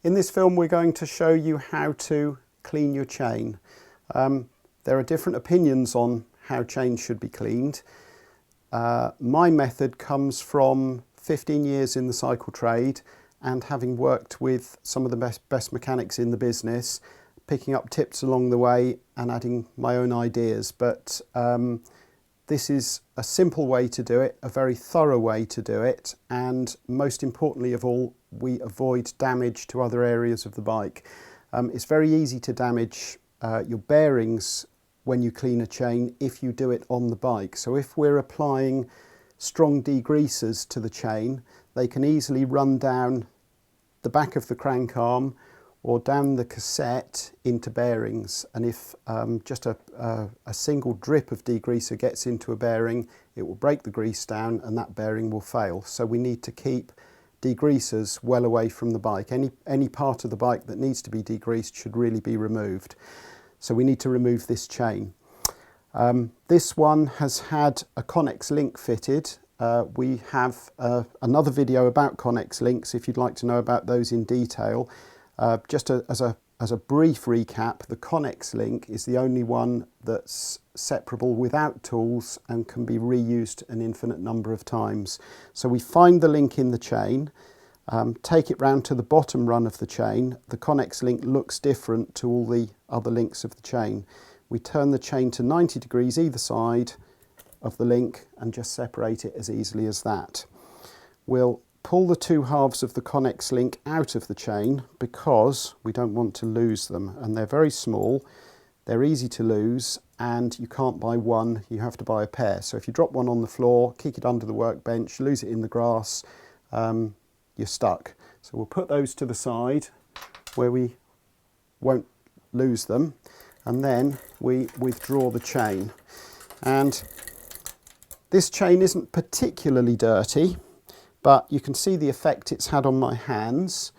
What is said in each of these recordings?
In this film we're going to show you how to clean your chain. There are different opinions on how chains should be cleaned. My method comes from 15 years in the cycle trade and having worked with some of the best mechanics in the business, picking up tips along the way and adding my own ideas. But this is a simple way to do it, a very thorough way to do it, and most importantly of all, we avoid damage to other areas of the bike. It's very easy to damage your bearings when you clean a chain if you do it on the bike. So if we're applying strong degreasers to the chain, they can easily run down the back of the crank arm or down the cassette into bearings, and if just a single drip of degreaser gets into a bearing, it will break the grease down and that bearing will fail. So we need to keep degreasers well away from the bike. Any part of the bike that needs to be degreased should really be removed. So we need to remove this chain. This one has had a Connex link fitted. We have another video about Connex links if you'd like to know about those in detail. Just as a brief recap, the Connex link is the only one that's separable without tools and can be reused an infinite number of times. So we find the link in the chain, take it round to the bottom run of the chain. The Connex link looks different to all the other links of the chain. We turn the chain to 90 degrees either side of the link and just separate it as easily as that. We'll pull the two halves of the Connex link out of the chain because we don't want to lose them, and they're very small, they're easy to lose, and you can't buy one, you have to buy a pair. So if you drop one on the floor, kick it under the workbench, lose it in the grass, you're stuck. So we'll put those to the side where we won't lose them, and then we withdraw the chain. And this chain isn't particularly dirty, but you can see the effect it's had on my hands,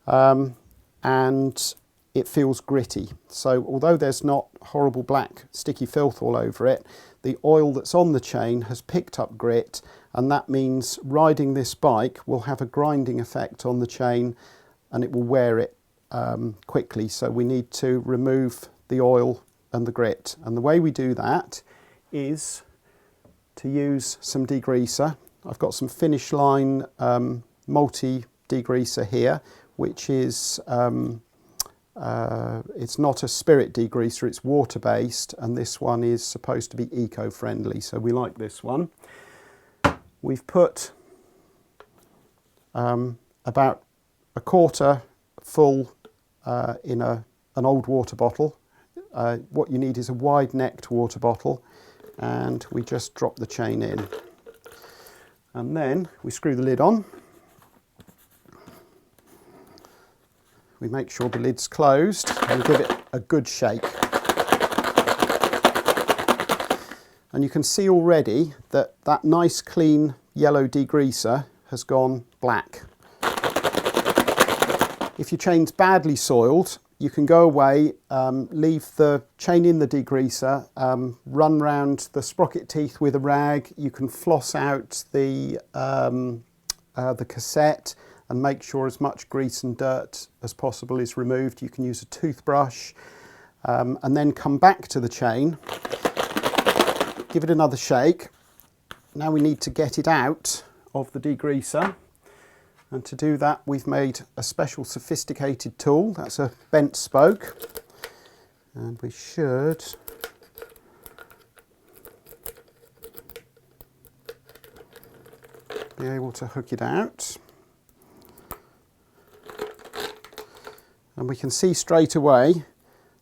and it feels gritty. So although there's not horrible black sticky filth all over it, the oil that's on the chain has picked up grit, and that means riding this bike will have a grinding effect on the chain and it will wear it quickly. So we need to remove the oil and the grit, and the way we do that is to use some degreaser. I've got some Finish Line multi degreaser here, which is it's not a spirit degreaser, it's water based, and this one is supposed to be eco-friendly, so we like this one. We've put about a quarter full in an old water bottle. What you need is a wide necked water bottle, and we just drop the chain in. And then we screw the lid on. We make sure the lid's closed and give it a good shake. And you can see already that that nice clean yellow degreaser has gone black. If your chain's badly soiled, you can go away, leave the chain in the degreaser, run round the sprocket teeth with a rag. You can floss out the cassette and make sure as much grease and dirt as possible is removed. You can use a toothbrush and then come back to the chain, give it another shake. Now we need to get it out of the degreaser. And to do that, we've made a special sophisticated tool. That's a bent spoke. And we should be able to hook it out. And we can see straight away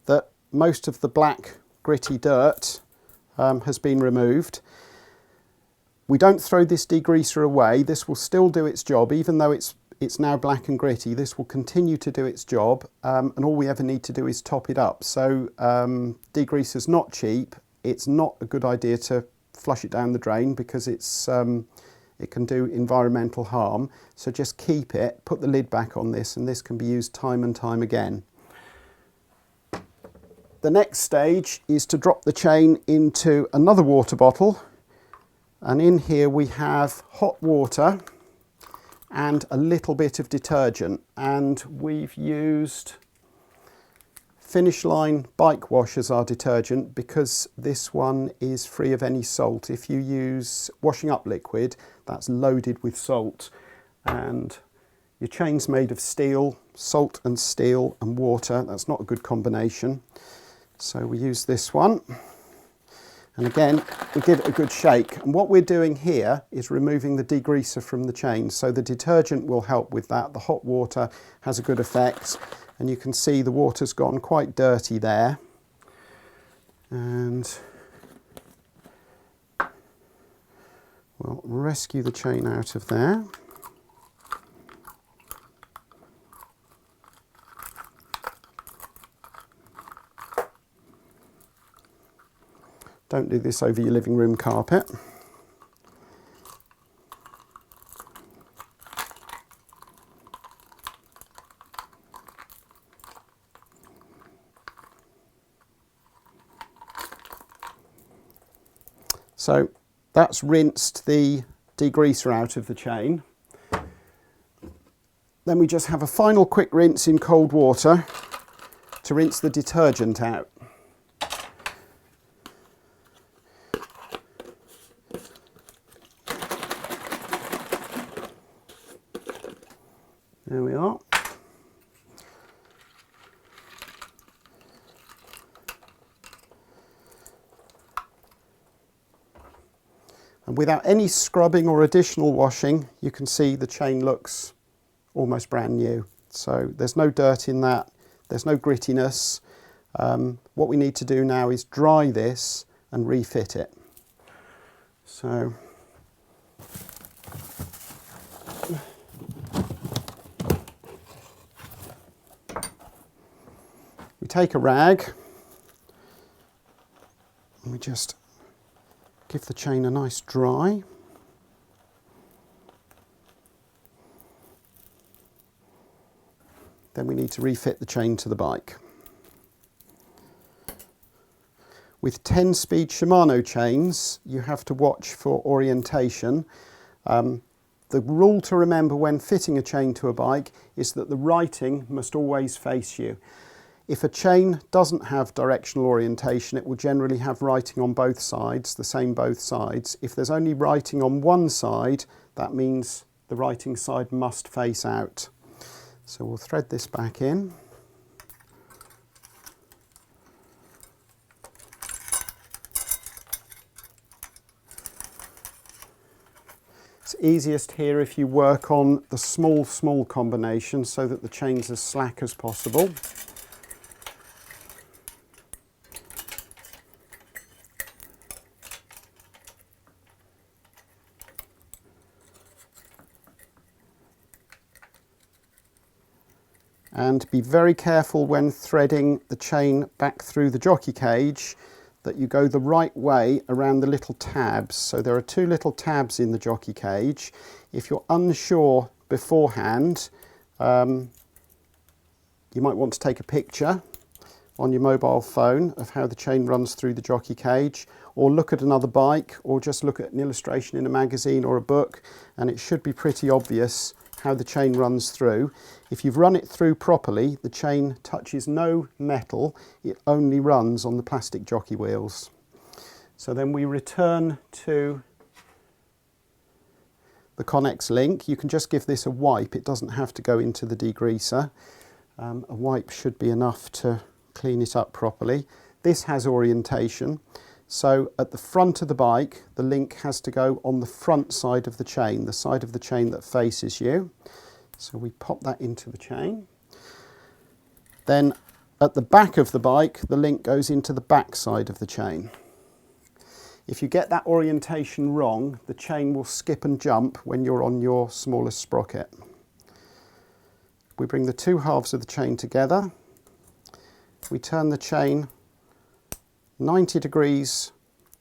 that most of the black gritty dirt has been removed. We don't throw this degreaser away. This will still do its job, even though it's now black and gritty. This will continue to do its job, and all we ever need to do is top it up. So degreaser's not cheap. It's not a good idea to flush it down the drain because it can do environmental harm. So just keep it, put the lid back on this, and this can be used time and time again. The next stage is to drop the chain into another water bottle, and in here we have hot water and a little bit of detergent, and we've used Finish Line Bike Wash as our detergent because this one is free of any salt. If you use washing up liquid, that's loaded with salt, and your chain's made of steel, salt and steel and water. That's not a good combination. So we use this one. And again, we give it a good shake. And what we're doing here is removing the degreaser from the chain. So the detergent will help with that. The hot water has a good effect. And you can see the water's gone quite dirty there. And we'll rescue the chain out of there. Don't do this over your living room carpet. So that's rinsed the degreaser out of the chain. Then we just have a final quick rinse in cold water to rinse the detergent out. There we are. And without any scrubbing or additional washing, you can see the chain looks almost brand new. So there's no dirt in that, there's no grittiness. What we need to do now is dry this and refit it. So we take a rag and we just give the chain a nice dry. Then we need to refit the chain to the bike. With 10-speed Shimano chains, you have to watch for orientation. The rule to remember when fitting a chain to a bike is that the writing must always face you. If a chain doesn't have directional orientation, it will generally have writing on both sides, the same both sides. If there's only writing on one side, that means the writing side must face out. So we'll thread this back in. It's easiest here if you work on the small combination so that the chain's as slack as possible. And be very careful when threading the chain back through the jockey cage that you go the right way around the little tabs. So there are two little tabs in the jockey cage. If you're unsure beforehand, you might want to take a picture on your mobile phone of how the chain runs through the jockey cage, or look at another bike, or just look at an illustration in a magazine or a book, and it should be pretty obvious how the chain runs through. If you've run it through properly, the chain touches no metal, it only runs on the plastic jockey wheels. So then we return to the Connex link. You can just give this a wipe, it doesn't have to go into the degreaser. A wipe should be enough to clean it up properly. This has orientation. So at the front of the bike, the link has to go on the front side of the chain, the side of the chain that faces you. So we pop that into the chain. Then at the back of the bike, the link goes into the back side of the chain. If you get that orientation wrong, the chain will skip and jump when you're on your smallest sprocket. We bring the two halves of the chain together. We turn the chain 90 degrees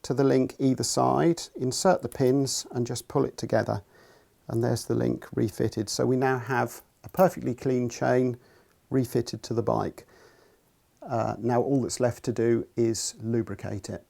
to the link either side, insert the pins and just pull it together. And there's the link refitted. So we now have a perfectly clean chain refitted to the bike. Now all that's left to do is lubricate it.